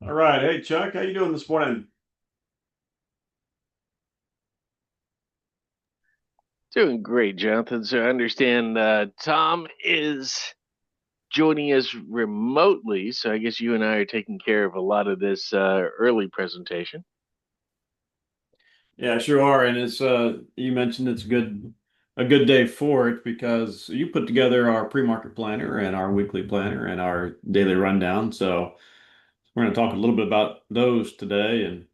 All right. Hey, Chuck, how you doing this morning? Doing great, Jonathan. So I understand Tom is joining us remotely. So I guess you and I are taking care of a lot of this early presentation. Yeah, sure are. And it's you mentioned it's a good day for it because you put together our pre-market planner and our weekly planner and our daily rundown. So we're going to talk a little bit about those today. And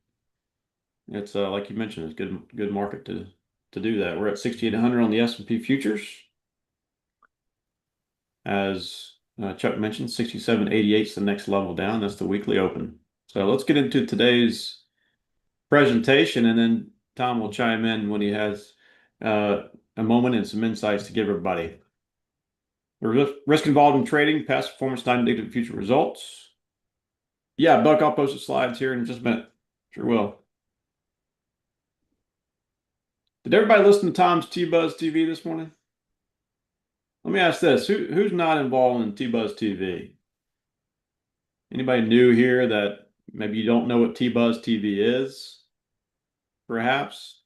it's like you mentioned, it's good market to do that. We're at 6,800 on the S&P futures. As Chuck mentioned, 67.88 is the next level down. That's the weekly open. So let's get into today's presentation, and then Tom will chime in when he has uh, a moment and some insights to give everybody. The risk involved in trading, past performance, not indicative of future results. Yeah, Buck, I'll post the slides here in just a minute. Sure will. Did everybody listen to Tom's T-Buzz TV this morning? Let me ask this: who's not involved in T-Buzz TV? Anybody new here that maybe you don't know what T-Buzz TV is? Perhaps.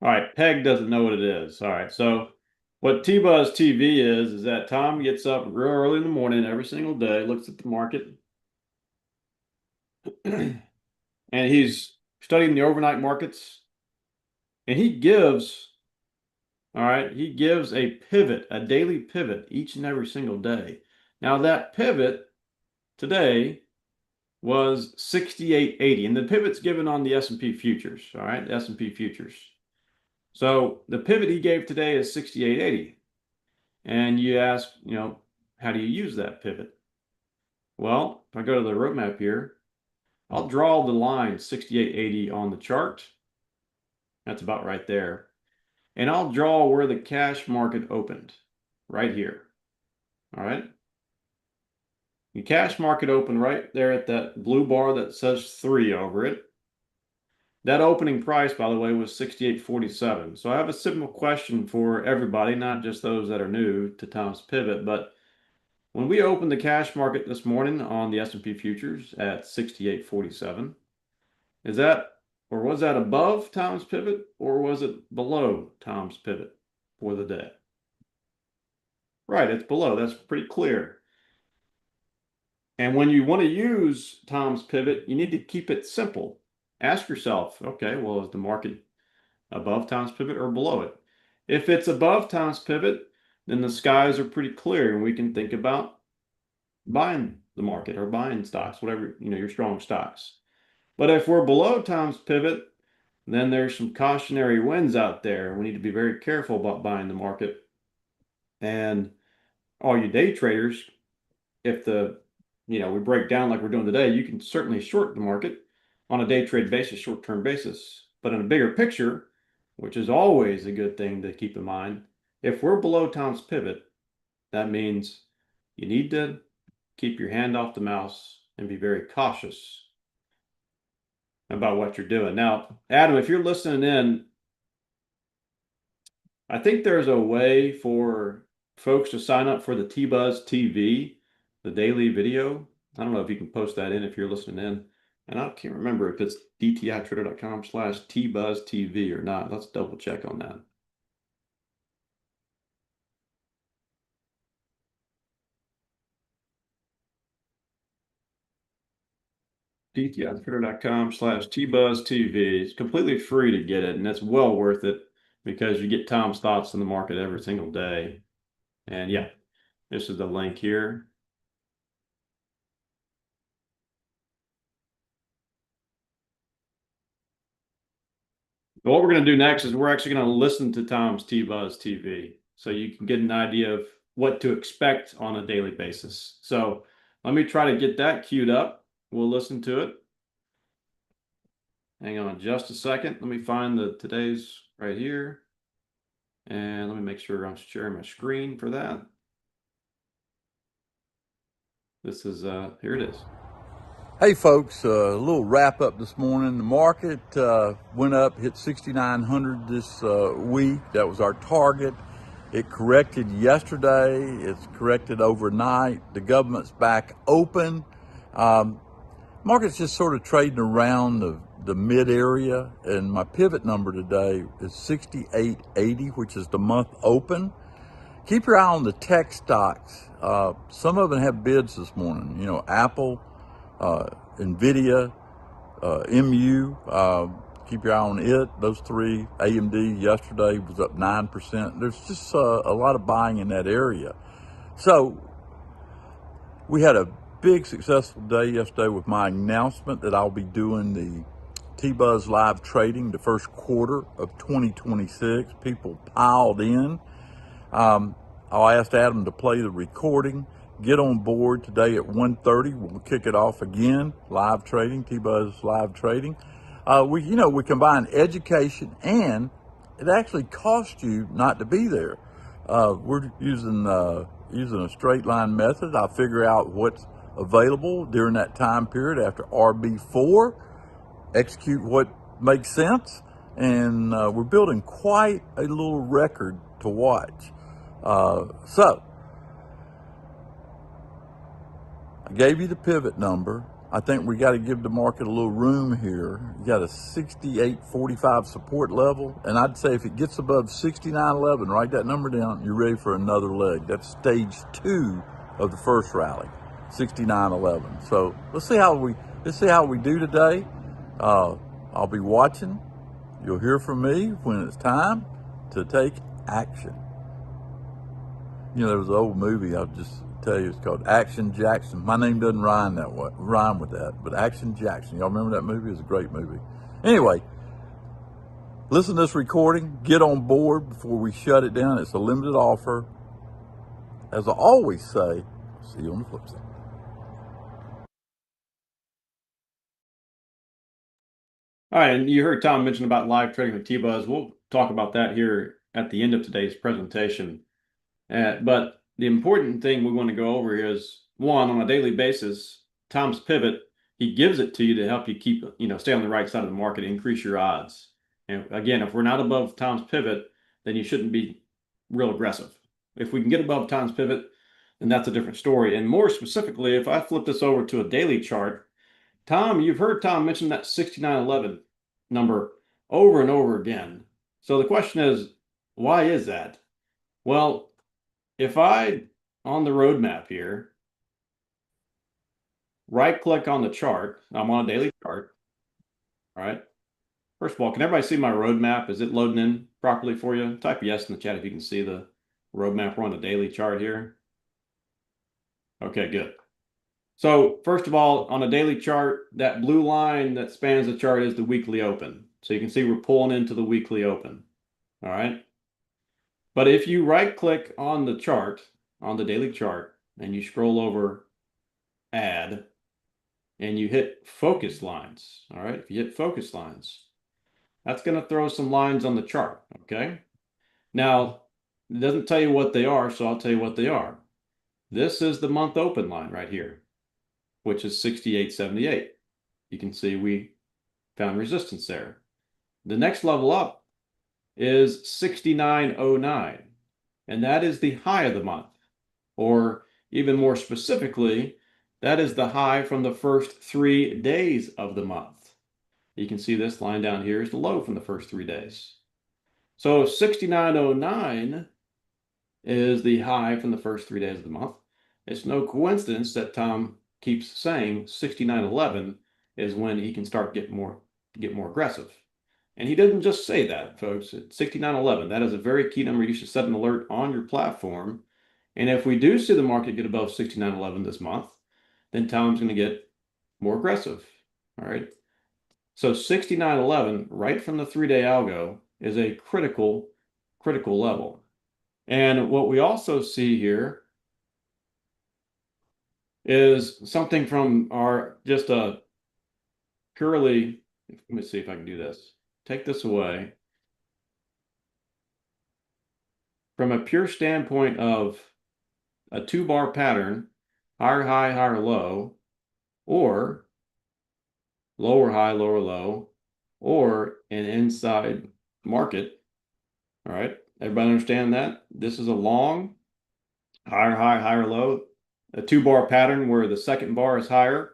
All right, Peg doesn't know what it is. All right, so what T-Buzz TV is that Tom gets up real early in the morning every single day, looks at the market, and he's studying the overnight markets, and he gives a pivot, a daily pivot each and every single day. Now that pivot today was 68.80, and the pivot's given on the S&P futures, all right, S&P futures. So the pivot he gave today is 68.80. And you ask, how do you use that pivot? Well, if I go to the roadmap here, I'll draw the line 68.80 on the chart. That's about right there. And I'll draw where the cash market opened, right here. All right. The cash market opened right there at that blue bar that says 3 over it. That opening price, by the way, was 68.47. So I have a simple question for everybody, not just those that are new to Tom's Pivot, but when we opened the cash market this morning on the S&P futures at 68.47, is that or was that above Tom's pivot or was it below Tom's pivot for the day? Right, it's below. That's pretty clear. And when you want to use Tom's pivot, you need to keep it simple. Ask yourself, okay, well, is the market above Tom's pivot or below it? If it's above Tom's pivot, then the skies are pretty clear and we can think about buying the market or buying stocks, whatever, your strong stocks. But if we're below Tom's pivot, then there's some cautionary winds out there. We need to be very careful about buying the market. And all you day traders, if we break down like we're doing today, you can certainly short the market on a day trade basis, short-term basis. But in a bigger picture, which is always a good thing to keep in mind, if we're below Tom's pivot, that means you need to keep your hand off the mouse and be very cautious about what you're doing. Now, Adam, if you're listening in, I think there's a way for folks to sign up for the T-Buzz TV, the daily video. I don't know if you can post that in if you're listening in. And I can't remember if it's dtitrader.com/tbuzztv or not. Let's double check on that. dtitrader.com/tbuzztv. It's completely free to get it, and it's well worth it because you get Tom's thoughts on the market every single day. And yeah, this is the link here. What we're going to do next is we're actually going to listen to Tom's T-Buzz TV so you can get an idea of what to expect on a daily basis. So let me try to get that queued up. We'll listen to it. Hang on just a second. Let me find the today's right here. And let me make sure I'm sharing my screen for that. This is, here it is. Hey folks, a little wrap up this morning. The market went up, hit 6,900 this week. That was our target. It corrected yesterday. It's corrected overnight. The government's back open. Market's just sort of trading around the mid area, and my pivot number today is 6880, which is the month open. Keep your eye on the tech stocks. Some of them have bids this morning. You know, Apple, Nvidia, MU. Keep your eye on it. Those three. AMD yesterday was up 9%. There's just a lot of buying in that area. So we had a big successful day yesterday with my announcement that I'll be doing the T-Buzz live trading the first quarter of 2026. People piled in. I'll ask Adam to play the recording. Get on board today at 1:30. We'll kick it off again. Live trading, T-Buzz live trading. We combine education, and it actually costs you not to be there. We're using a straight line method. I figure out what's available during that time period after RB4, execute what makes sense, and we're building quite a little record to watch. So I gave you the pivot number. I think we got to give the market a little room here. You got a 68.45 support level, and I'd say if it gets above 69.11, write that number down. You're ready for another leg. That's stage 2 of the first rally, 69.11. So let's see how we do today. I'll be watching. You'll hear from me when it's time to take action. You know, there was an old movie, I'll just tell you, it's called Action Jackson. My name doesn't rhyme with that, but Action Jackson. Y'all remember that movie? It was a great movie. Anyway, listen to this recording. Get on board before we shut it down. It's a limited offer. As I always say, see you on the flip side. All right, and you heard Tom mention about live trading with T-Buzz. We'll talk about that here at the end of today's presentation. But the important thing we want to go over is, one, on a daily basis, Tom's pivot, he gives it to you to help you keep, stay on the right side of the market, increase your odds. And again, if we're not above Tom's pivot, then you shouldn't be real aggressive. If we can get above Tom's pivot, then that's a different story. And more specifically, if I flip this over to a daily chart, Tom, you've heard Tom mention that 69.11 number over and over again. So the question is, why is that? Well, if I, on the roadmap here, right-click on the chart, I'm on a daily chart, all right? First of all, can everybody see my roadmap? Is it loading in properly for you? Type yes in the chat if you can see the roadmap. We're on the daily chart here. Okay, good. So first of all, on a daily chart, that blue line that spans the chart is the weekly open. So you can see we're pulling into the weekly open, all right? But if you right-click on the chart, on the daily chart, and you scroll over Add, and you hit Focus Lines, all right? If you hit Focus Lines, that's going to throw some lines on the chart, okay? Now, it doesn't tell you what they are, so I'll tell you what they are. This is the month open line right here, which is 68.78. You can see we found resistance there. The next level up is 69.09, and that is the high of the month, or even more specifically, that is the high from the first 3 days of the month. You can see this line down here is the low from the first 3 days. So 69.09 is the high from the first 3 days of the month. It's no coincidence that Tom keeps saying 69.11 is when he can start get more aggressive. And he didn't just say that, folks. At 69.11, that is a very key number. You should set an alert on your platform. And if we do see the market get above 69.11 this month, then Tom's going to get more aggressive. All right. So 69.11, right from the 3-day algo, is a critical level. And what we also see here is something from our just a purely, let me see if I can do this. Take this away. From a pure standpoint of a 2-bar pattern, higher high, higher low, or lower high, lower low, or an inside market, all right? Everybody understand that? This is a long, higher high, higher low, a 2-bar pattern where the second bar is higher.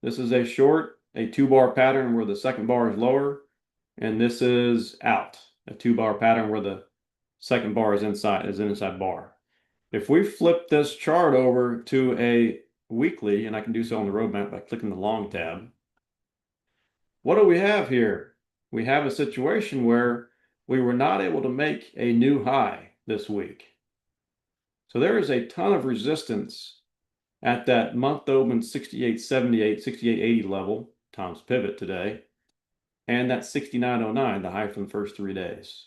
This is a short, a 2-bar pattern where the second bar is lower. And this is out, a 2-bar pattern where the second bar is inside bar. If we flip this chart over to a weekly, and I can do so on the roadmap by clicking the long tab, what do we have here? We have a situation where we were not able to make a new high this week. So there is a ton of resistance at that month open 68.78, 68.80 level, Tom's pivot today, and that 69.09, the high from the first 3 days.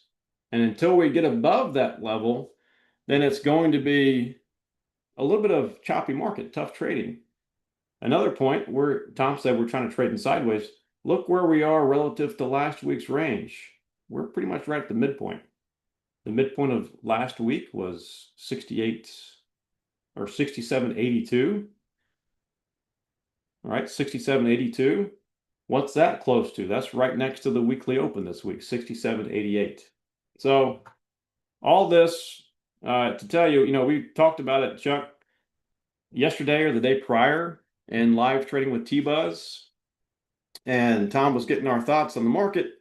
And until we get above that level, then it's going to be a little bit of choppy market, tough trading. Another point where Tom said we're trying to trade in sideways, look where we are relative to last week's range. We're pretty much right at the midpoint. The midpoint of last week was 68 or 67.82. All right, 67.82. What's that close to? That's right next to the weekly open this week, 67.88. So all this to tell you, we talked about it, Chuck, yesterday or the day prior in live trading with T-Buzz. And Tom was getting our thoughts on the market.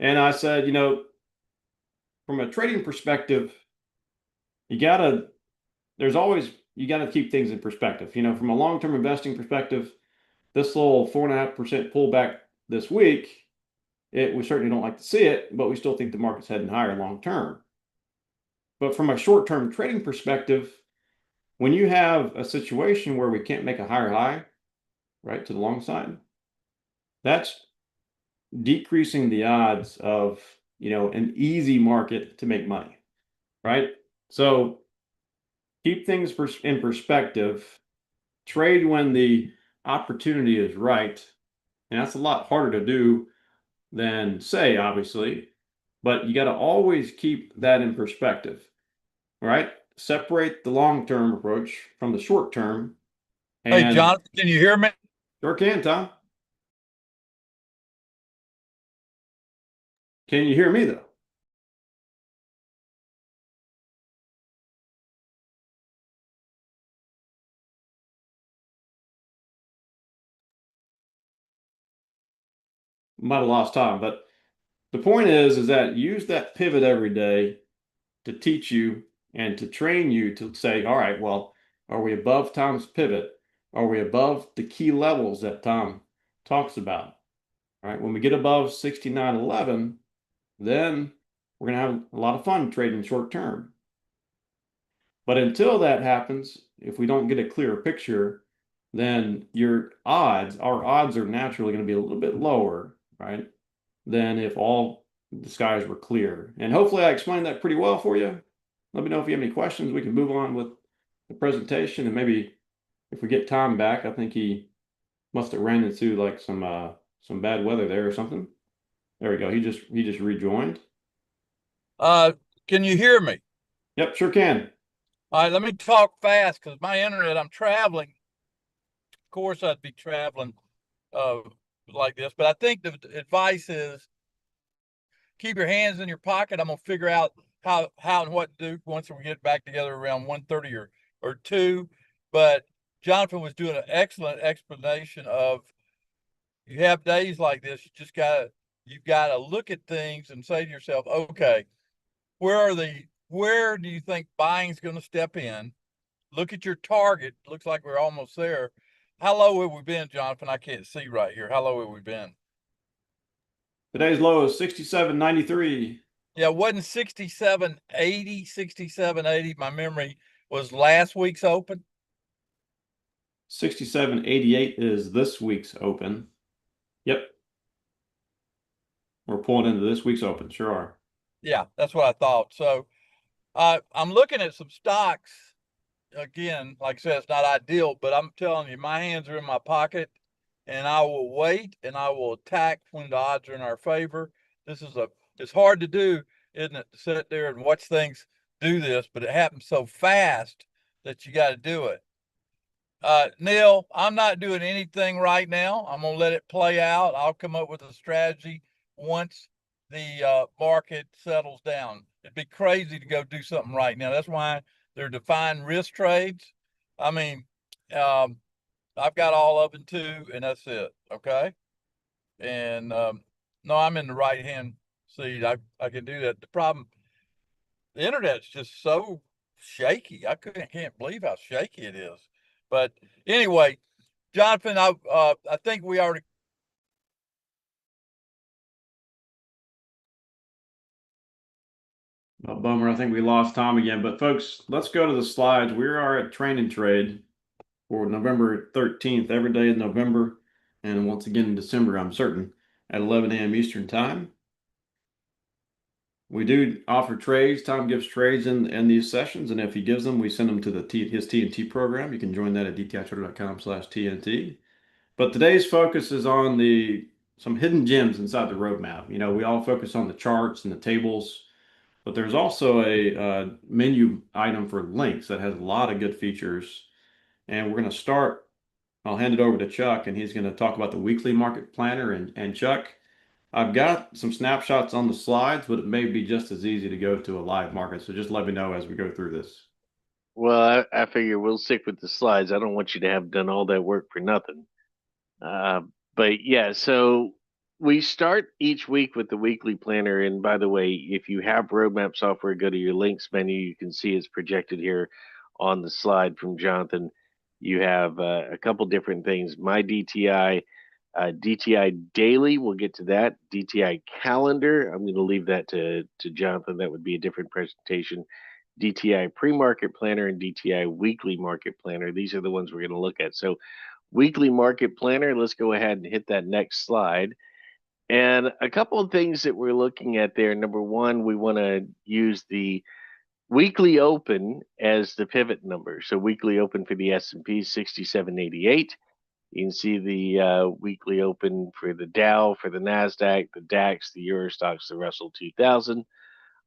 And I said, from a trading perspective, you got to keep things in perspective. From a long-term investing perspective, this little 4.5% pullback this week, we certainly don't like to see it, but we still think the market's heading higher long-term. But from a short-term trading perspective, when you have a situation where we can't make a higher high, right, to the long side, that's decreasing the odds of, an easy market to make money, right? So keep things in perspective, trade when the opportunity is right. And that's a lot harder to do than say, obviously, but you got to always keep that in perspective, right? Separate the long-term approach from the short-term. Hey, John, can you hear me? Sure can, Tom. Can you hear me, though? Might have lost Tom, but the point is that use that pivot every day to teach you and to train you to say, all right, well, are we above Tom's pivot? Are we above the key levels that Tom talks about? All right, when we get above 69.11, then we're going to have a lot of fun trading short term. But until that happens, if we don't get a clearer picture, then our odds are naturally going to be a little bit lower, right, than if all the skies were clear. And hopefully I explained that pretty well for you. Let me know if you have any questions. We can move on with the presentation, and maybe if we get Tom back, I think he must have ran into like some bad weather there or something. There we go. He just rejoined. Can you hear me? Yep, sure can. All right, let me talk fast because my internet, I'm traveling. Of course, I'd be traveling like this, but I think the advice is keep your hands in your pocket. I'm going to figure out how and what to do once we get back together around 1:30 or 2. But Jonathan was doing an excellent explanation of you have days like this. You've got to look at things and say to yourself, okay, where do you think buying's going to step in? Look at your target. Looks like we're almost there. How low have we been, Jonathan? I can't see right here. How low have we been? Today's low is 67.93. Yeah, it wasn't 67.80, 67.80. My memory was last week's open. 67.88 is this week's open. Yep. We're pulling into this week's open. Sure are. Yeah, that's what I thought. So I'm looking at some stocks. Again, like I said, it's not ideal, but I'm telling you, my hands are in my pocket, and I will wait and I will attack when the odds are in our favor. It's hard to do, isn't it, to sit there and watch things do this, but it happens so fast that you got to do it. Neil, I'm not doing anything right now. I'm going to let it play out. I'll come up with a strategy once the market settles down. It'd be crazy to go do something right now. That's why they're defined risk trades. I mean, I've got all of them too, and that's it. Okay. And no, I'm in the right hand seat. I can do that. The problem, the internet's just so shaky. Can't believe how shaky it is. But anyway, Jonathan, I think we already. Well, bummer. I think we lost Tom again. But folks, let's go to the slides. We are at Train and Trade for November 13th, every day in November, and once again in December, I'm certain, at 11 a.m. Eastern Time. We do offer trades. Tom gives trades in these sessions, and if he gives them, we send them to his TNT program. You can join that at dtitrader.com/TNT. But today's focus is on some hidden gems inside the roadmap. You know, we all focus on the charts and the tables, but there's also a menu item for links that has a lot of good features. And we're going to start. I'll hand it over to Chuck, and he's going to talk about the weekly market planner. And Chuck, I've got some snapshots on the slides, but it may be just as easy to go to a live market. So just let me know as we go through this. Well, I figure we'll stick with the slides. I don't want you to have done all that work for nothing. But yeah, so we start each week with the weekly planner. And by the way, if you have roadmap software, go to your links menu. You can see it's projected here on the slide from Jonathan. You have a couple different things. My DTI, DTI daily, we'll get to that. DTI calendar, I'm going to leave that to Jonathan. That would be a different presentation. DTI pre-market planner and DTI weekly market planner. These are the ones we're going to look at. So weekly market planner, let's go ahead and hit that next slide. And a couple of things that we're looking at there. Number one, we want to use the weekly open as the pivot number. So weekly open for the S&P 6788. You can see the weekly open for the Dow, for the NASDAQ, the DAX, the Eurostoxx, the Russell 2000.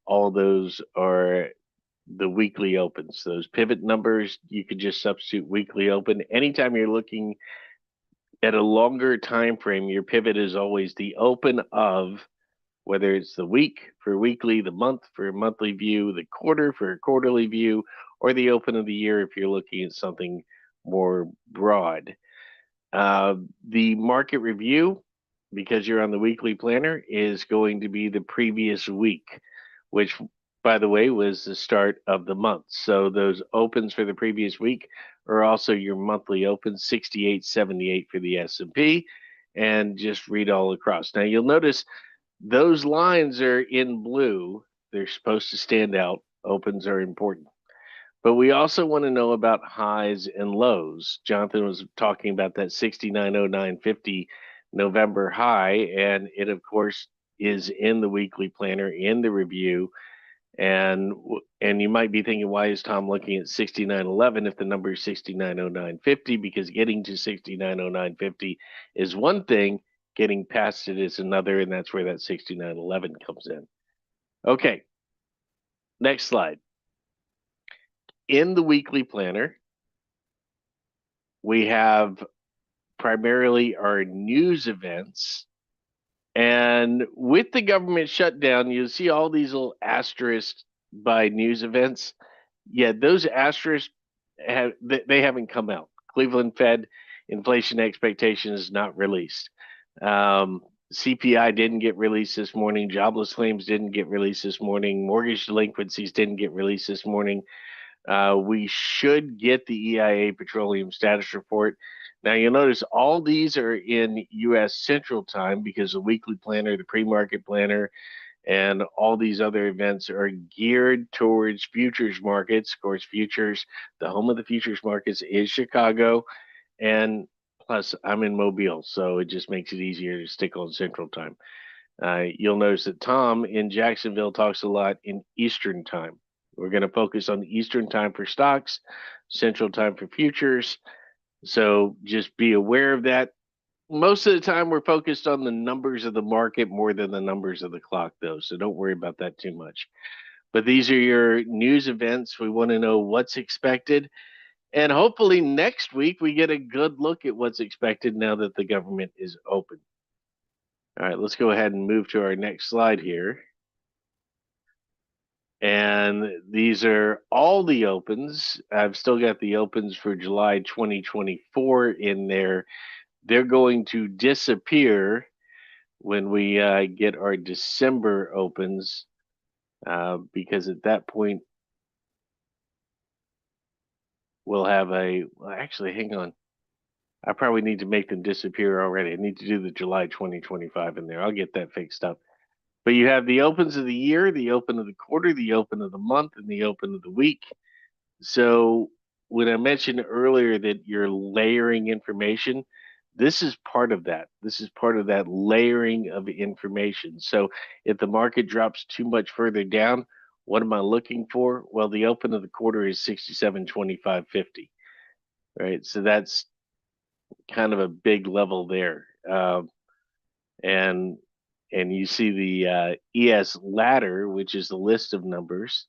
All those are the weekly opens. Those pivot numbers, you could just substitute weekly open. Anytime you're looking at a longer time frame, your pivot is always the open of, whether it's the week for weekly, the month for a monthly view, the quarter for a quarterly view, or the open of the year if you're looking at something more broad. The market review, because you're on the weekly planner, is going to be the previous week, which, by the way, was the start of the month. So those opens for the previous week are also your monthly opens, 68.78 for the S&P, and just read all across. Now you'll notice those lines are in blue. They're supposed to stand out. Opens are important. But we also want to know about highs and lows. Jonathan was talking about that 69.0950 November high, and it, of course, is in the weekly planner, in the review. And you might be thinking, why is Tom looking at 69.11 if the number is 69.0950? Because getting to 69.0950 is one thing, getting past it is another, and that's where that 69.11 comes in. Okay, next slide. In the weekly planner, we have primarily our news events. And with the government shutdown, you'll see all these little asterisks by news events. Yeah, those asterisks they haven't come out. Cleveland Fed inflation expectations not released. CPI didn't get released this morning. Jobless claims didn't get released this morning. Mortgage delinquencies didn't get released this morning. We should get the EIA petroleum status report. Now you'll notice all these are in U.S. Central Time because the weekly planner, the pre-market planner, and all these other events are geared towards futures markets. Of course, futures, the home of the futures markets is Chicago, and plus I'm in Mobile, so it just makes it easier to stick on Central Time. You'll notice that Tom in Jacksonville talks a lot in Eastern Time. We're going to focus on Eastern Time for stocks, Central Time for futures. So just be aware of that. Most of the time, we're focused on the numbers of the market more than the numbers of the clock, though. So don't worry about that too much. But these are your news events. We want to know what's expected. And hopefully next week, we get a good look at what's expected now that the government is open. All right, let's go ahead and move to our next slide here. And these are all the opens. I've still got the opens for July 2024 in there. They're going to disappear when we get our December opens, because at that point we'll have well, actually, hang on. I probably need to make them disappear already. I need to do the July 2025 in there. I'll get that fixed up. But you have the opens of the year, the open of the quarter, the open of the month, and the open of the week. So when I mentioned earlier that you're layering information, this is part of that. This is part of that layering of information. So if the market drops too much further down, what am I looking for? Well, the open of the quarter is 67.2550, right? So that's kind of a big level there. And you see the ES ladder, which is the list of numbers.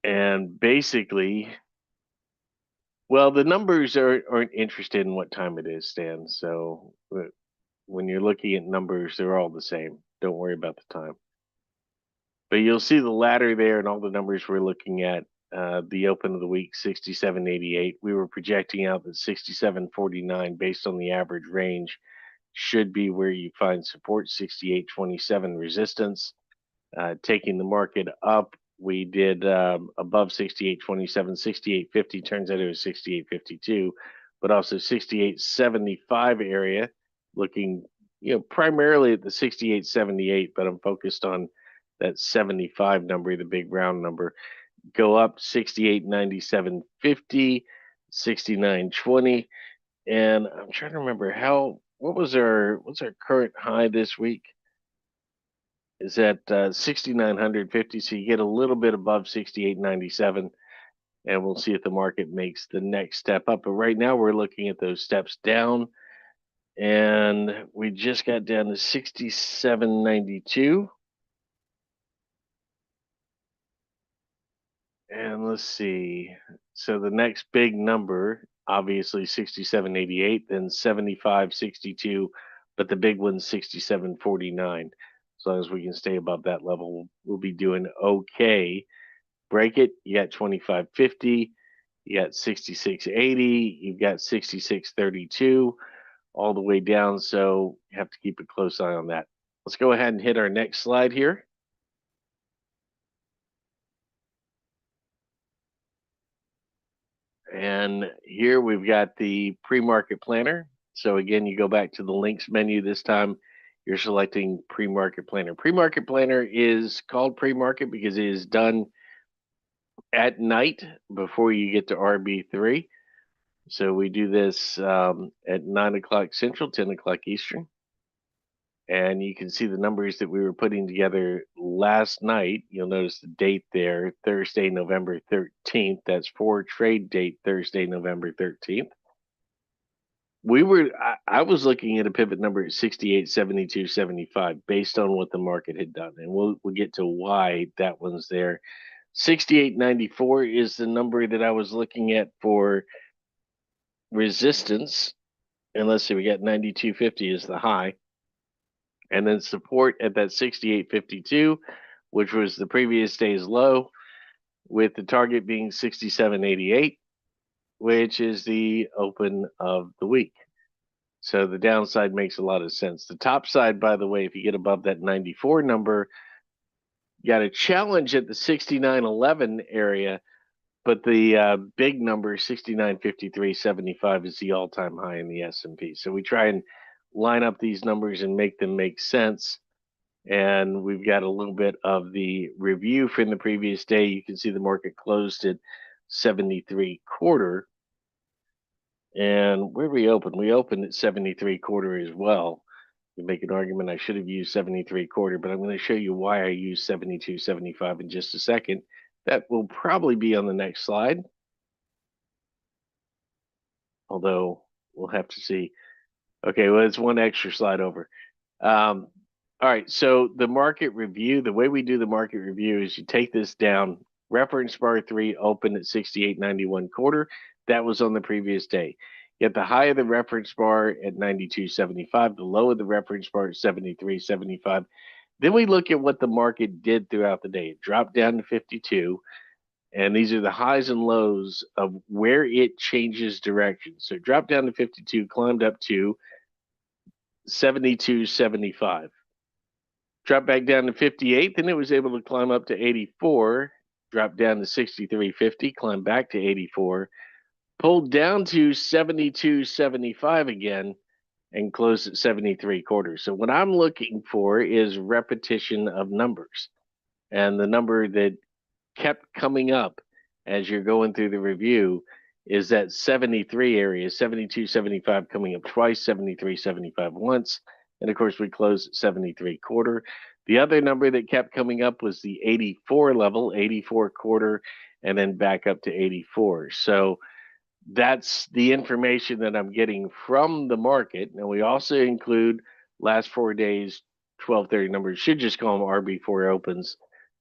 And basically, well, the numbers aren't interested in what time it is, Stan. So when you're looking at numbers, they're all the same. Don't worry about the time. But you'll see the ladder there and all the numbers we're looking at. The open of the week, 67.88. We were projecting out that 67.49 based on the average range should be where you find support, 68.27 resistance. Taking the market up, we did above 68.27, 68.50. Turns out it was 68.52, but also 68.75 area, looking primarily at the 68.78, but I'm focused on that 75 number, the big round number. Go up 68.97.50, 69.20, and I'm trying to remember what's our current high this week? Is at 6,950, so you get a little bit above 68.97, and we'll see if the market makes the next step up. But right now we're looking at those steps down, and we just got down to 67.92. And let's see. So the next big number, obviously 67.88, then 75.62, but the big one's 67.49. As long as we can stay above that level, we'll be doing okay. Break it, you got 25.50, you got 66.80, you've got 66.32, all the way down. So you have to keep a close eye on that. Let's go ahead and hit our next slide here. And here we've got the pre-market planner. So again, you go back to the links menu this time. You're selecting pre-market planner. Pre-market planner is called pre-market because it is done at night before you get to RB3. So we do this at 9 o'clock Central, 10 o'clock Eastern. And you can see the numbers that we were putting together last night. You'll notice the date there, Thursday, November 13th. That's for trade date, Thursday, November 13th. I was looking at a pivot number at 68, 72, 75 based on what the market had done. And we'll get to why that one's there. 68.94 is the number that I was looking at for resistance. And let's see, we got 92.50 is the high. And then support at that 68.52, which was the previous day's low, with the target being 67.88, which is the open of the week. So the downside makes a lot of sense. The top side, by the way, if you get above that 94 number, you got a challenge at the 69.11 area, but the big number, 69.53.75, is the all-time high in the S&P. So we try and line up these numbers and make them make sense. And we've got a little bit of the review from the previous day. You can see the market closed at 73.25. And where we opened? We opened at 73.25 as well. You make an argument I should have used 73.25, but I'm going to show you why I used 72.75 in just a second. That will probably be on the next slide. Although we'll have to see. Okay, well, it's one extra slide over. All right, so the market review, the way we do the market review is you take this down, reference bar 3 open at 68.91 quarter. That was on the previous day. Get the high of the reference bar at 92.75, the low of the reference bar at 73.75. Then we look at what the market did throughout the day. It dropped down to 52, and these are the highs and lows of where it changes direction. So it dropped down to 52, climbed up to 72.75. Dropped back down to 58, then it was able to climb up to 84, dropped down to 63.50, climbed back to 84, pulled down to 72.75 again, and closed at 73.25. So what I'm looking for is repetition of numbers. And the number that kept coming up as you're going through the review is that 73 area, 72.75 coming up twice, 73.75 once, and of course we closed at 73.25. The other number that kept coming up was the 84 level, 84.25, and then back up to 84. So that's the information that I'm getting from the market. And we also include last 4 days 12:30 numbers. Should just call them RB4 opens.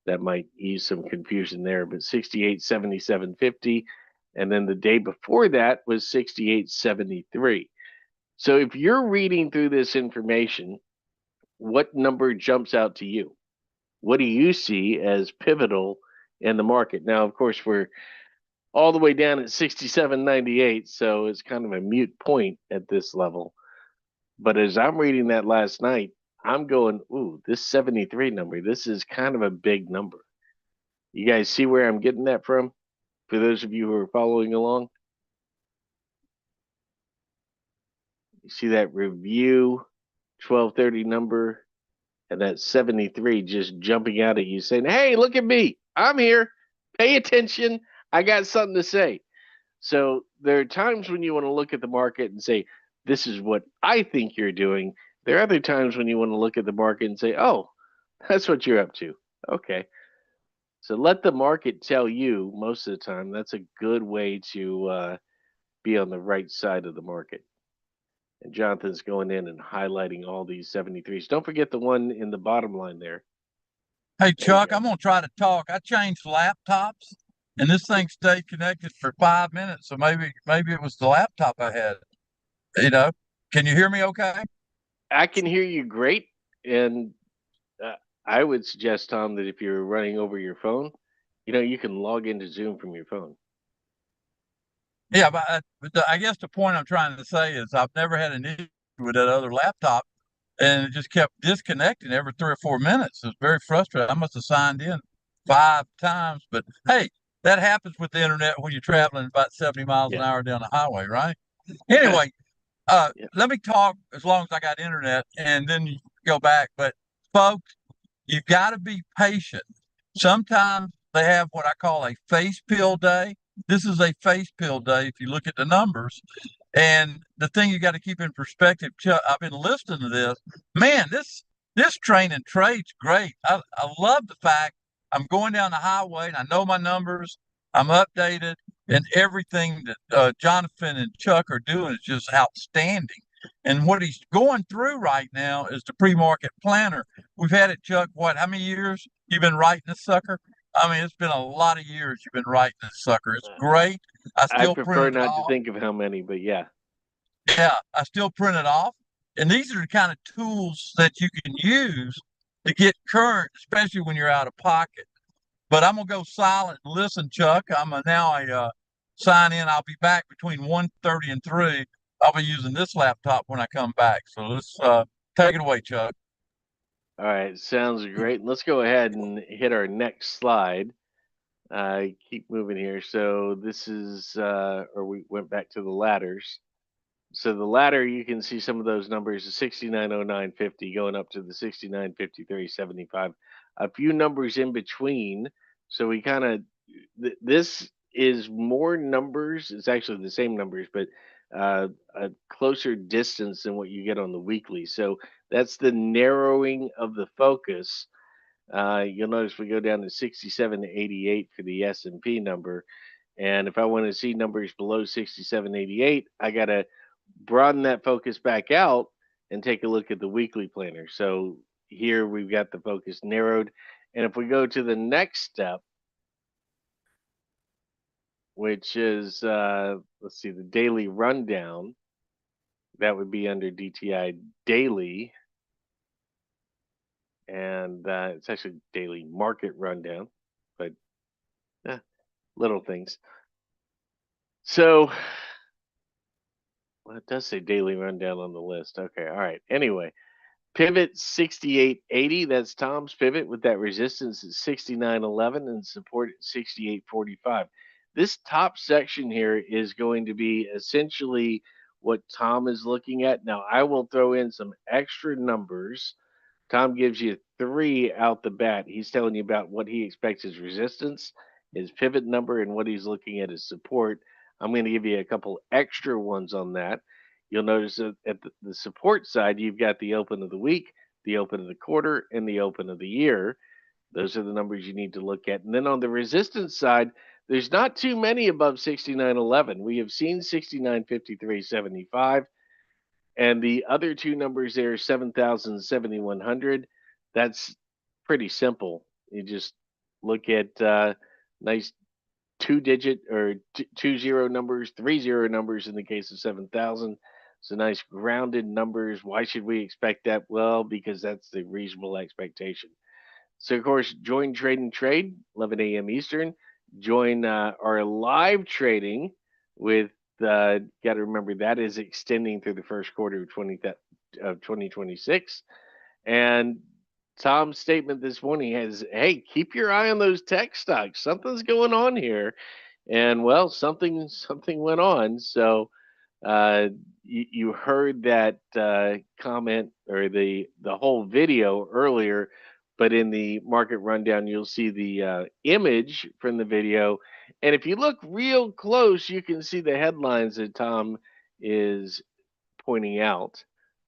That might ease some confusion there, but 68.7750, and then the day before that was 68.73. So if you're reading through this information, what number jumps out to you? What do you see as pivotal in the market? Now, of course, we're all the way down at 67.98, so it's kind of a mute point at this level. But as I'm reading that last night, I'm going, ooh, this 73 number, this is kind of a big number. You guys see where I'm getting that from? For those of you who are following along? You see that review 12:30 number and that 73 just jumping out at you saying, hey, look at me. I'm here. Pay attention. I got something to say. So there are times when you want to look at the market and say, this is what I think you're doing. There are other times when you want to look at the market and say, oh, that's what you're up to. Okay. So let the market tell you most of the time. That's a good way to be on the right side of the market. And Jonathan's going in and highlighting all these 73s. Don't forget the one in the bottom line there. Hey, Chuck, I'm going to try to talk. I changed laptops, and this thing stayed connected for 5 minutes. So maybe it was the laptop I had. You know, can you hear me okay? I can hear you great. And I would suggest, Tom, that if you're running over your phone, you can log into Zoom from your phone. Yeah, but I guess the point I'm trying to say is I've never had an issue with that other laptop, and it just kept disconnecting every 3 or 4 minutes. It was very frustrating. I must have signed in 5 times, but hey, that happens with the internet when you're traveling about 70 miles an hour down the highway, right? Anyway, let me talk as long as I got internet, and then you go back. But folks, you've got to be patient. Sometimes they have what I call a face pill day. This is a face pill day if you look at the numbers. And the thing you got to keep in perspective, Chuck, I've been listening to this. Man, this train and trade's great. I love the fact I'm going down the highway and I know my numbers. I'm updated, and everything that Jonathan and Chuck are doing is just outstanding. And what he's going through right now is the pre-market planner. We've had it, Chuck, how many years you've been writing this sucker? I mean, it's been a lot of years you've been writing this sucker. It's great. I prefer not to think of how many, but yeah. Yeah, I still print it off. And these are the kind of tools that you can use to get current, especially when you're out of pocket. But I'm going to go silent and listen, Chuck. I'm now sign in. I'll be back between 1:30 and 3. I'll be using this laptop when I come back. So let's take it away, Chuck. All right, sounds great. Let's go ahead and hit our next slide. Keep moving here. So this is, or we went back to the ladders. So the ladder, you can see some of those numbers, the 69.0950 going up to the 69.5375. A few numbers in between. So we kind of, this is more numbers. It's actually the same numbers, but a closer distance than what you get on the weekly. So that's the narrowing of the focus. You'll notice we go down to 67.88 for the S&P number. And if I want to see numbers below 67.88, I got to broaden that focus back out and take a look at the weekly planner. So here we've got the focus narrowed. And if we go to the next step, which is, let's see, the daily rundown. That would be under DTI daily. And it's actually daily market rundown, but little things. So, well, it does say daily rundown on the list. Okay, all right. Anyway, pivot 6880. That's Tom's pivot with that resistance at 6911 and support at 6845. This top section here is going to be essentially what Tom is looking at. Now, I will throw in some extra numbers. Tom gives you 3 out the bat. He's telling you about what he expects as resistance, his pivot number, and what he's looking at as support. I'm going to give you a couple extra ones on that. You'll notice that at the support side, you've got the open of the week, the open of the quarter, and the open of the year. Those are the numbers you need to look at. And then on the resistance side, there's not too many above 69.11. We have seen 69.53.75. And the other 2 numbers there, 7,000 and 7,100. That's pretty simple. You just look at nice 2-digit or 2-0 numbers, 3-0 numbers in the case of 7,000. So nice grounded numbers. Why should we expect that? Well, because that's the reasonable expectation. So, of course, join Trade and Trade, 11 a.m. Eastern. Join our live trading with, got to remember, that is extending through the first quarter of 2026. And Tom's statement this morning is, hey, keep your eye on those tech stocks. Something's going on here. And, well, something went on. So you heard that comment or the whole video earlier, but in the market rundown, you'll see the image from the video. And if you look real close, you can see the headlines that Tom is pointing out.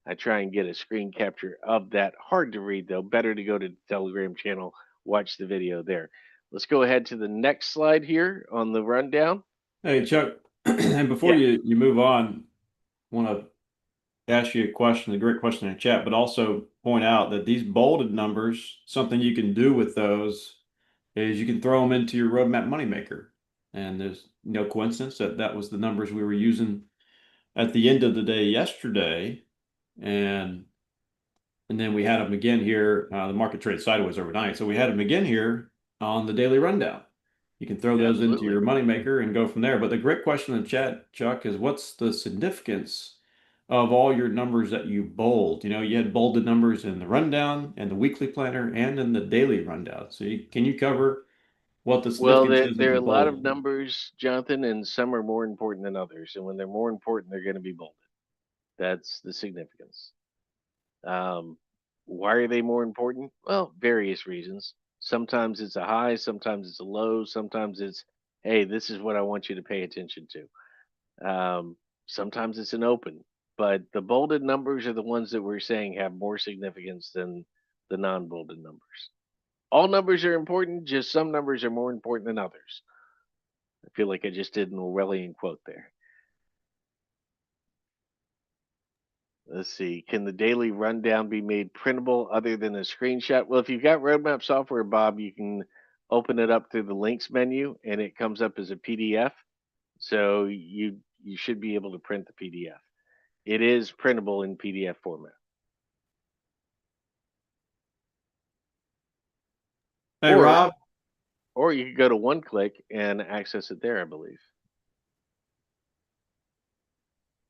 I try and get a screen capture of that. Hard to read, though. Better to go to the Telegram channel, watch the video there. Let's go ahead to the next slide here on the rundown. Hey, Chuck, and before you move on, I want to ask you a question, a great question in the chat, but also point out that these bolded numbers, something you can do with those is you can throw them into your roadmap moneymaker. And there's no coincidence that that was the numbers we were using at the end of the day yesterday. And then we had them again here. The market traded sideways overnight. So we had them again here on the daily rundown. You can throw those into your moneymaker and go from there. But the great question in the chat, Chuck, is what's the significance of all your numbers that you bold? You know, you had bolded numbers in the rundown and the weekly planner and in the daily rundown. So can you cover what the significance is? There are a lot of bold numbers, Jonathan, and some are more important than others. And when they're more important, they're going to be bolded. That's the significance. Why are they more important? Well, various reasons. Sometimes it's a high, sometimes it's a low, sometimes it's, hey, this is what I want you to pay attention to. Sometimes it's an open, but the bolded numbers are the ones that we're saying have more significance than the non-bolded numbers. All numbers are important, just some numbers are more important than others. I feel like I just did an Orwellian quote there. Let's see. Can the daily rundown be made printable other than a screenshot? Well, if you've got Roadmap software, Bob, you can open it up through the links menu and it comes up as a PDF. So you should be able to print the PDF. It is printable in PDF format. Hey, Rob. Or you could go to OneClick and access it there, I believe.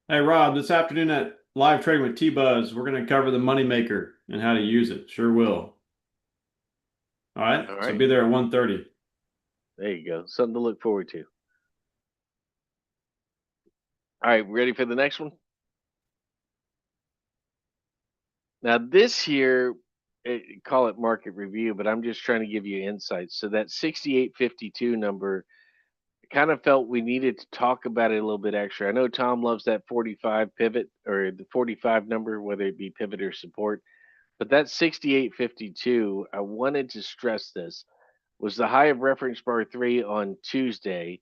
Hey, Rob, this afternoon at Live Trading with T-Buzz, we're going to cover the moneymaker and how to use it. Sure will. All right. So be there at 1:30. There you go. Something to look forward to. All right, ready for the next one? Now this here, call it market review, but I'm just trying to give you insights. So that 68.52 number, I kind of felt we needed to talk about it a little bit extra. I know Tom loves that 45 pivot or the 45 number, whether it be pivot or support, but that 68.52, I wanted to stress this, was the high of reference bar 3 on Tuesday.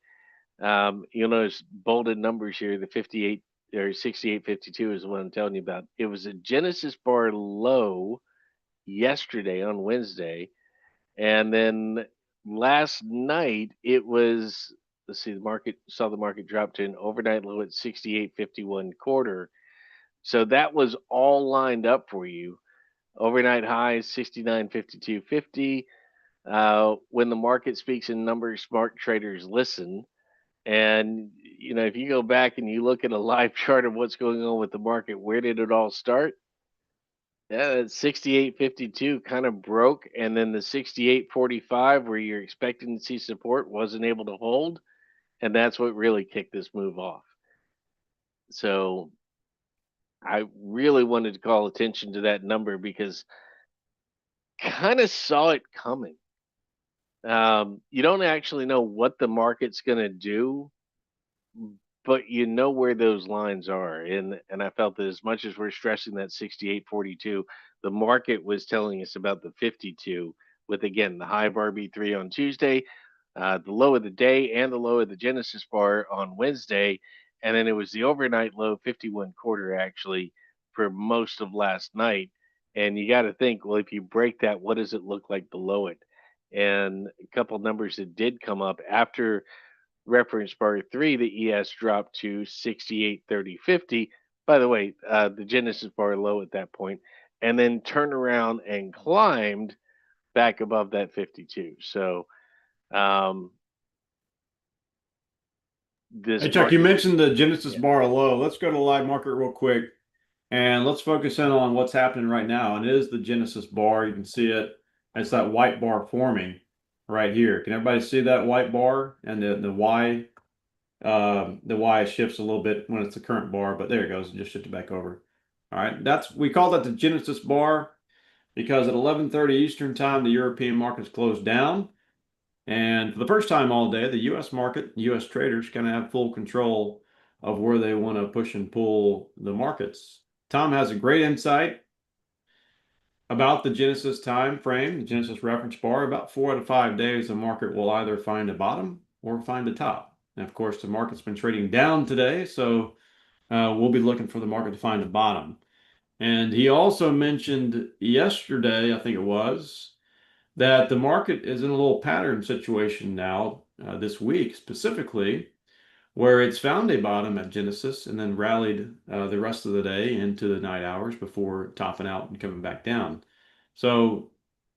You'll notice bolded numbers here, the 58 or 68.52 is the one I'm telling you about. It was a Genesis bar low yesterday on Wednesday. And then last night it was let's see, saw the market drop to an overnight low at 68.51 quarter. So that was all lined up for you. Overnight high 69.5250. When the market speaks in numbers, smart traders listen. And if you go back and you look at a live chart of what's going on with the market, where did it all start? Yeah, 68.52 kind of broke, and then the 68.45, where you're expecting to see support, wasn't able to hold, and that's what really kicked this move off. So I really wanted to call attention to that number because kind of saw it coming. You don't actually know what the market's going to do, but you know where those lines are. And I felt that as much as we're stressing that 68.42, the market was telling us about the 52 with, again, the high of RB3 on Tuesday, the low of the day and the low of the Genesis bar on Wednesday. And then it was the overnight low 51 quarter actually for most of last night. And you got to think, well, if you break that, what does it look like below it? And a couple numbers that did come up after reference bar 3, the ES dropped to 68.3050. By the way, the Genesis bar low at that point, and then turned around and climbed back above that 52. So, Hey, Chuck, you mentioned the Genesis bar low. Let's go to live market real quick and let's focus in on what's happening right now. And it is the Genesis bar. You can see it. It's that white bar forming right here. Can everybody see that white bar? And the Y shifts a little bit when it's the current bar, but there it goes. Just shift it back over. All right, we call that the Genesis bar because at 11:30 Eastern time, the European markets closed down. And for the first time all day, the U.S. market, U.S. traders kind of have full control of where they want to push and pull the markets. Tom has a great insight about the Genesis time frame, the Genesis reference bar. About 4 to 5 days, the market will either find a bottom or find a top. And of course, the market's been trading down today, so we'll be looking for the market to find a bottom. And he also mentioned yesterday, I think it was, that the market is in a little pattern situation now this week specifically, where it's found a bottom at Genesis and then rallied the rest of the day into the night hours before topping out and coming back down. So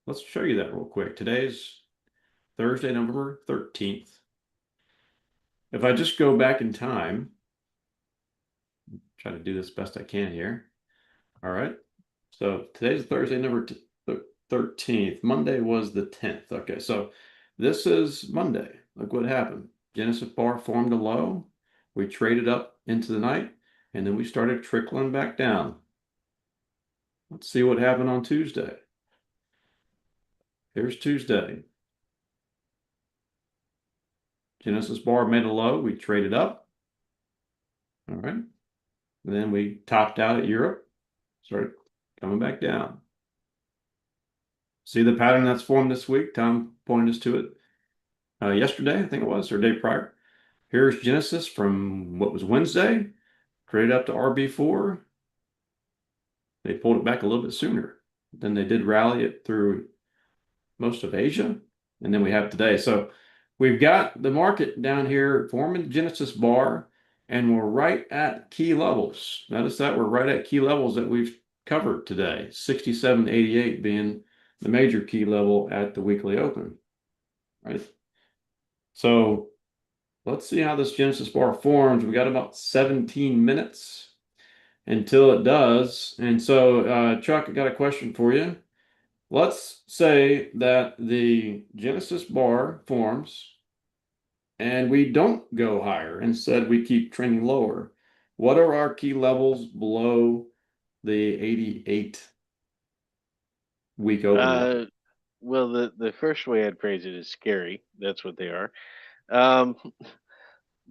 let's show you that real quick. Today's Thursday, November 13th. If I just go back in time, try to do this best I can here. All right. So today's Thursday, November 13th. Monday was the 10th. Okay, so this is Monday. Look what happened. Genesis bar formed a low. We traded up into the night, and then we started trickling back down. Let's see what happened on Tuesday. Here's Tuesday. Genesis bar made a low. We traded up. All right. And then we topped out at Europe, started coming back down. See the pattern that's formed this week? Tom pointed us to it yesterday, I think it was, or day prior. Here's Genesis from what was Wednesday, traded up to RB4. They pulled it back a little bit sooner. Then they did rally it through most of Asia. And then we have today. So we've got the market down here forming the Genesis bar, and we're right at key levels. Notice that we're right at key levels that we've covered today, 67.88 being the major key level at the weekly open, right? So let's see how this Genesis bar forms. We got about 17 minutes until it does. And so, Chuck, I got a question for you. Let's say that the Genesis bar forms and we don't go higher. Instead, we keep trending lower. What are our key levels below the 88 week open? Well, the first way I'd phrase it is scary. That's what they are.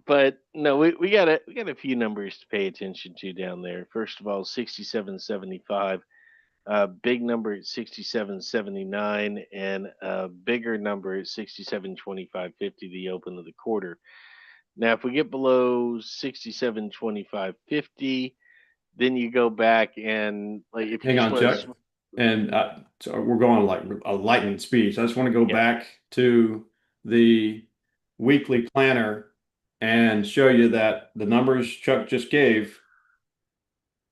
But no, we got a few numbers to pay attention to down there. First of all, 67.75, big number at 67.79, and a bigger number at 67.2550, the open of the quarter. Now, if we get below 67.2550, then you go back and like if hang you on, Chuck. And so we're going like a lightning speed. So I just want to go back to the weekly planner and show you that the numbers Chuck just gave,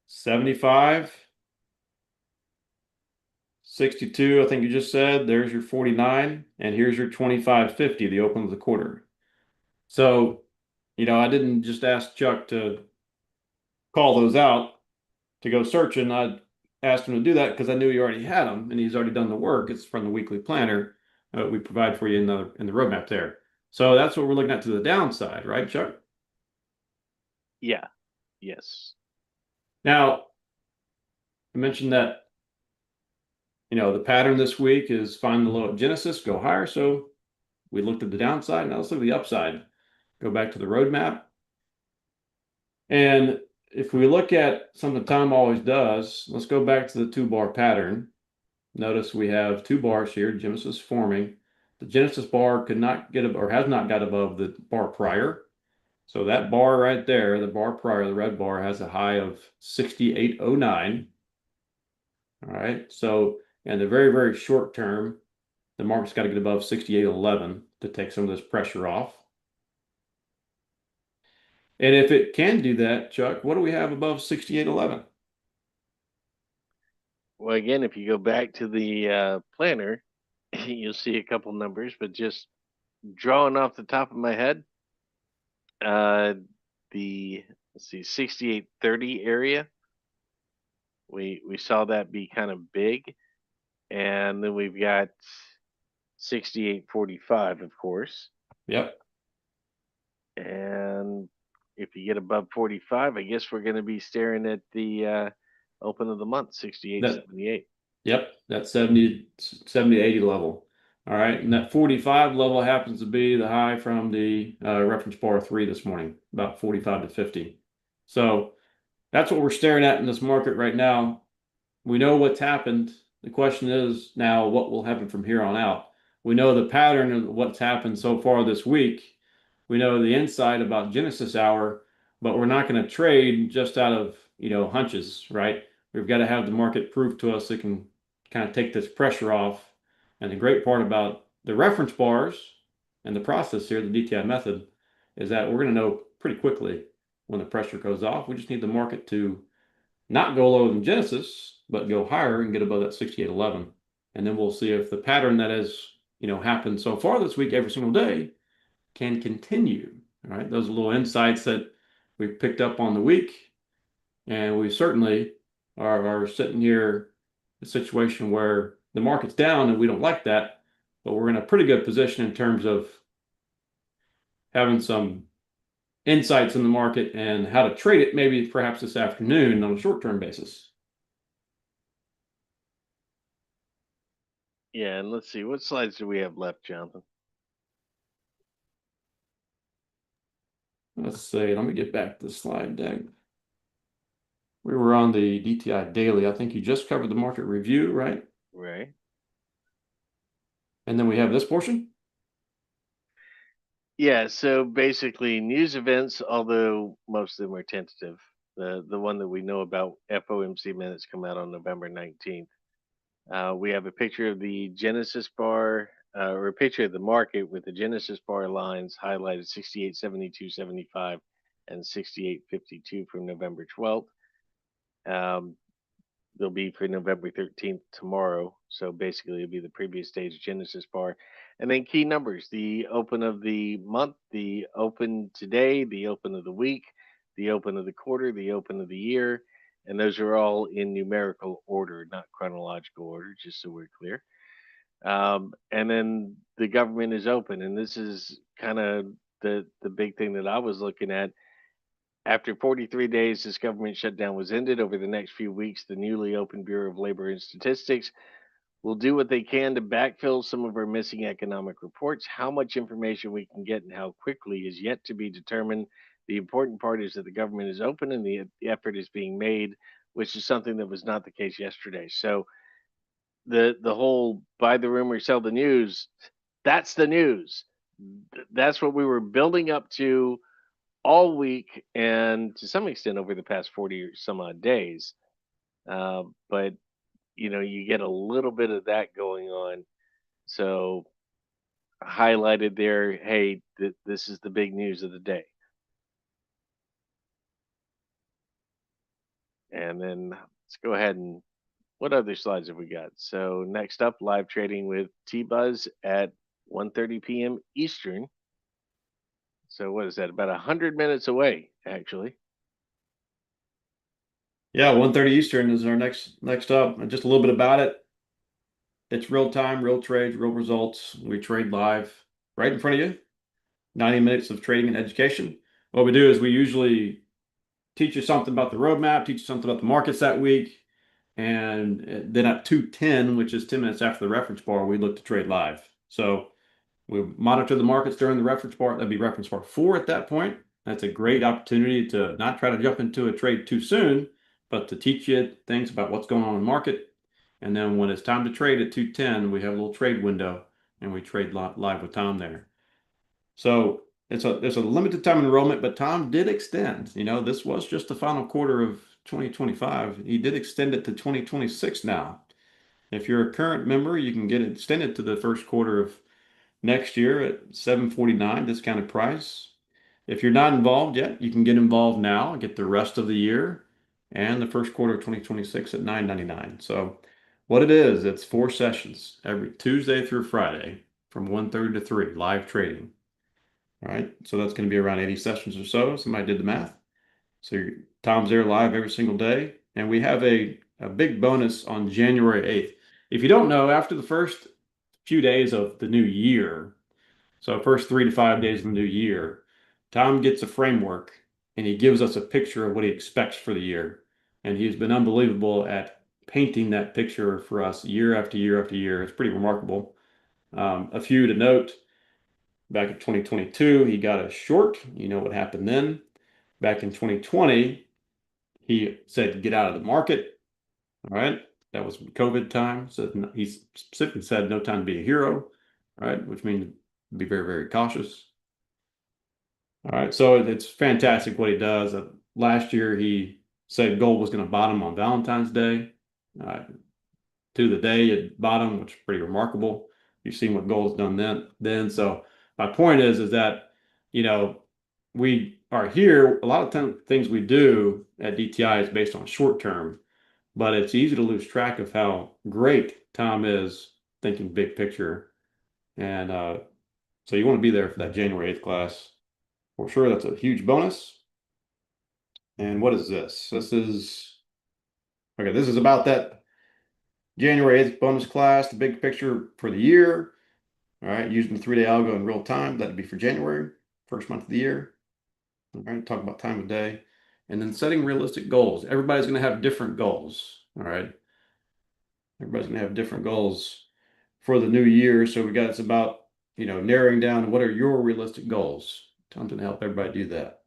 75, 62, I think you just said, there's your 49, and here's your 25.50, the open of the quarter. So, I didn't just ask Chuck to call those out to go searching. I asked him to do that because I knew he already had them and he's already done the work. It's from the weekly planner we provide for you in the roadmap there. So that's what we're looking at to the downside, right, Chuck? Yeah. Yes. Now, I mentioned that the pattern this week is find the low at Genesis, go higher. So we looked at the downside. Now let's look at the upside. Go back to the roadmap. And if we look at something Tom always does, let's go back to the 2-bar pattern. Notice we have 2 bars here, Genesis forming. The Genesis bar could not get or has not got above the bar prior. So that bar right there, the bar prior, the red bar, has a high of 68.09. All right. So in the very, very short term, the market's got to get above 68.11 to take some of this pressure off. And if it can do that, Chuck, what do we have above 68.11? Well, again, if you go back to the planner, you'll see a couple numbers, but just drawing off the top of my head, the let's see, 68.30 area. We saw that be kind of big, and then we've got 68.45, of course. Yep. And if you get above 45, I guess we're going to be staring at the open of the month, 68.78. Yep, that 70 80 level. All right, and that 45 level happens to be the high from the reference bar 3 this morning, about 45 to 50. So that's what we're staring at in this market right now. We know what's happened. The question is now what will happen from here on out. We know the pattern of what's happened so far this week. We know the insight about Genesis hour, but we're not going to trade just out of hunches, right? We've got to have the market prove to us it can kind of take this pressure off. And the great part about the reference bars and the process here, the DTI method, is that we're going to know pretty quickly when the pressure goes off. We just need the market to not go lower than Genesis, but go higher and get above that 68.11. And then we'll see if the pattern that has, happened so far this week every single day can continue. All right. Those are little insights that we've picked up on the week. And we certainly are sitting here in a situation where the market's down and we don't like that, but we're in a pretty good position in terms of having some insights in the market and how to trade it maybe perhaps this afternoon on a short-term basis. Yeah, and let's see, what slides do we have left, Jonathan? Let's see, let me get back to the slide deck. We were on the DTI daily. I think you just covered the market review, right? Right. And then we have this portion. Yeah, so basically news events, although most of them are tentative. The one that we know about, FOMC minutes, come out on November 19th. We have a picture of the Genesis bar, or a picture of the market with the Genesis bar lines highlighted 68.72.75 and 68.52 from November 12th. They'll be for November 13th tomorrow. So basically, it'll be the previous day's Genesis bar. And then key numbers: the open of the month, the open today, the open of the week, the open of the quarter, the open of the year. And those are all in numerical order, not chronological order, just so we're clear. And then the government is open. And this is kind of the big thing that I was looking at. After 43 days, this government shutdown was ended. Over the next few weeks, the newly opened Bureau of Labor and Statistics will do what they can to backfill some of our missing economic reports. How much information we can get and how quickly is yet to be determined. The important part is that the government is open and the effort is being made, which is something that was not the case yesterday. So the whole buy the rumor, sell the news, that's the news. That's what we were building up to all week and to some extent over the past 40 or some odd days. But you get a little bit of that going on. So highlighted there, hey, this is the big news of the day. And then let's go ahead and what other slides have we got? So next up, live trading with T-Buzz at 1:30 p.m. Eastern. So what is that? About 100 minutes away, actually. Yeah, 1:30 Eastern is our next up. And just a little bit about it. It's real time, real trades, real results. We trade live right in front of you. 90 minutes of trading and education. What we do is we usually teach you something about the roadmap, teach you something about the markets that week, and then at 2:10, which is 10 minutes after the reference bar, we look to trade live. So we monitor the markets during the reference bar. That'd be reference bar 4 at that point. That's a great opportunity to not try to jump into a trade too soon, but to teach you things about what's going on in the market. And then when it's time to trade at 2:10, we have a little trade window and we trade live with Tom there. So there's a limited time enrollment, but Tom did extend. This was just the final quarter of 2025. He did extend it to 2026 now. If you're a current member, you can get it extended to the first quarter of next year at $749 discounted price. If you're not involved yet, you can get involved now and get the rest of the year and the first quarter of 2026 at $999. So what it is, it's 4 sessions every Tuesday through Friday from 1:30 to 3 live trading. All right, so that's going to be around 80 sessions or so. Somebody did the math. So Tom's there live every single day. And we have a big bonus on January 8th. If you don't know, after the first few days of the new year, so first 3 to 5 days of the new year, Tom gets a framework and he gives us a picture of what he expects for the year. And he's been unbelievable at painting that picture for us year after year after year. It's pretty remarkable. A few to note. Back in 2022, he got a short. You know what happened then. Back in 2020, he said, get out of the market. All right. That was COVID time. So he specifically said, no time to be a hero. All right. Which means be very, very cautious. All right. So it's fantastic what he does. Last year, he said gold was going to bottom on Valentine's Day. To the day it bottomed, which is pretty remarkable. You've seen what gold's done then. So my point is that, we are here. A lot of things we do at DTI is based on short term, but it's easy to lose track of how great Tom is thinking big picture. And so you want to be there for that January 8th class for sure. That's a huge bonus. And what is this? This is about that January 8th bonus class, the big picture for the year. All right, using the 3-day algo in real time. That'd be for January, first month of the year. All right, talk about time of day. And then setting realistic goals. Everybody's going to have different goals. All right. Everybody's going to have different goals for the new year. So it's about, narrowing down what are your realistic goals. Tom's going to help everybody do that.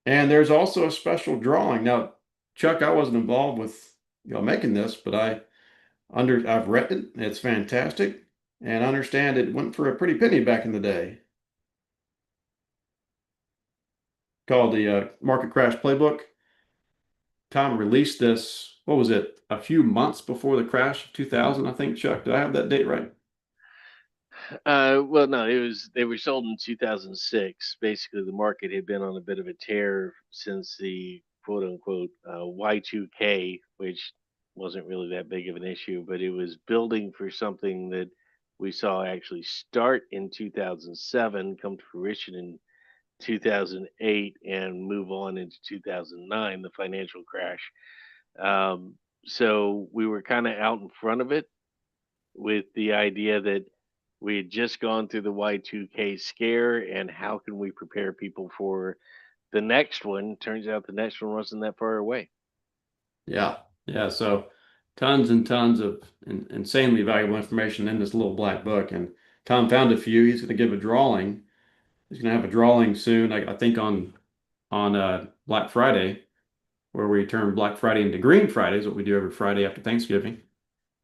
And there's also a special drawing. Now, Chuck, I wasn't involved with making this, but I've read it. It's fantastic, and I understand it went for a pretty penny back in the day. Called the Market Crash Playbook. Tom released this. What was it? A few months before the crash of 2000, I think. Chuck, did I have that date right? Well, no, they were sold in 2006. Basically, the market had been on a bit of a tear since the quote unquote Y2K, which wasn't really that big of an issue, but it was building for something that we saw actually start in 2007, come to fruition in 2008, and move on into 2009, the financial crash. So we were kind of out in front of it with the idea that we had just gone through the Y2K scare, and how can we prepare people for the next one? Turns out the next one wasn't that far away. Yeah. Yeah. So tons and tons of insanely valuable information in this little black book. And Tom found a few. He's going to give a drawing. He's going to have a drawing soon, I think on Black Friday, where we turn Black Friday into Green Friday, is what we do every Friday after Thanksgiving.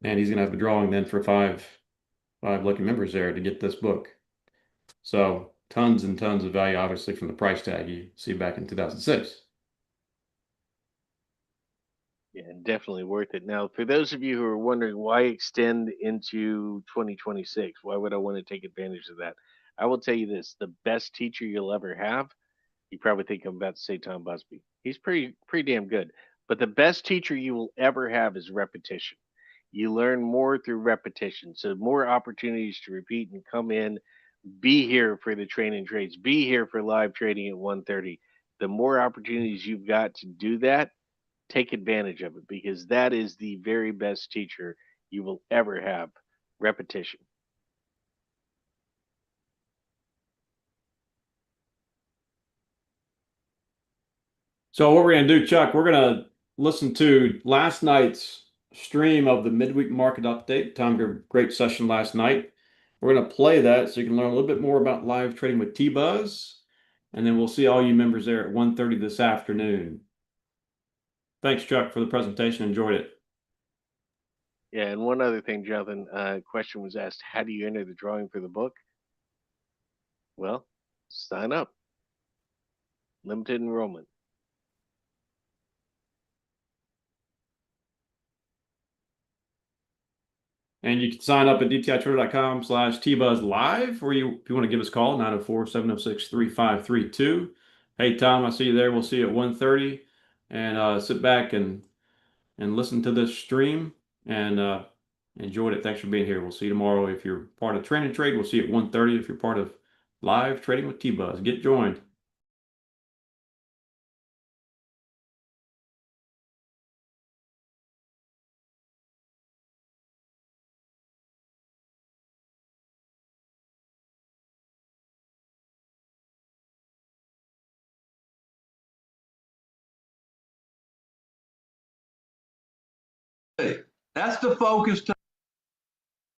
And he's going to have a drawing then for five lucky members there to get this book. So tons and tons of value, obviously, from the price tag you see back in 2006. Yeah, definitely worth it. Now, for those of you who are wondering why extend into 2026, why would I want to take advantage of that? I will tell you this: the best teacher you'll ever have You probably think I'm about to say Tom Busby. He's pretty damn good. But the best teacher you will ever have is repetition. You learn more through repetition. So more opportunities to repeat and come in, be here for the training trades, be here for live trading at 1:30. The more opportunities you've got to do that, take advantage of it, because that is the very best teacher you will ever have. Repetition. So what we're going to do, Chuck, we're going to listen to last night's stream of the midweek market update. Tom, great session last night. We're going to play that so you can learn a little bit more about live trading with T-Buzz, and then we'll see all you members there at 1:30 this afternoon. Thanks, Chuck, for the presentation. Enjoyed it. Yeah, and one other thing, Jonathan, question was asked, how do you enter the drawing for the book? Well, sign up. Limited enrollment. And you can sign up at dtitrader.com/tbuzzlive, or if you want to give us a call, 904-706-3532. Hey, Tom, I see you there. We'll see you at 1:30, and sit back and listen to this stream and enjoyed it. Thanks for being here. We'll see you tomorrow. If you're part of Training Trade, we'll see you at 1:30. If you're part of Live Trading with T-Buzz, get joined. That's the focus.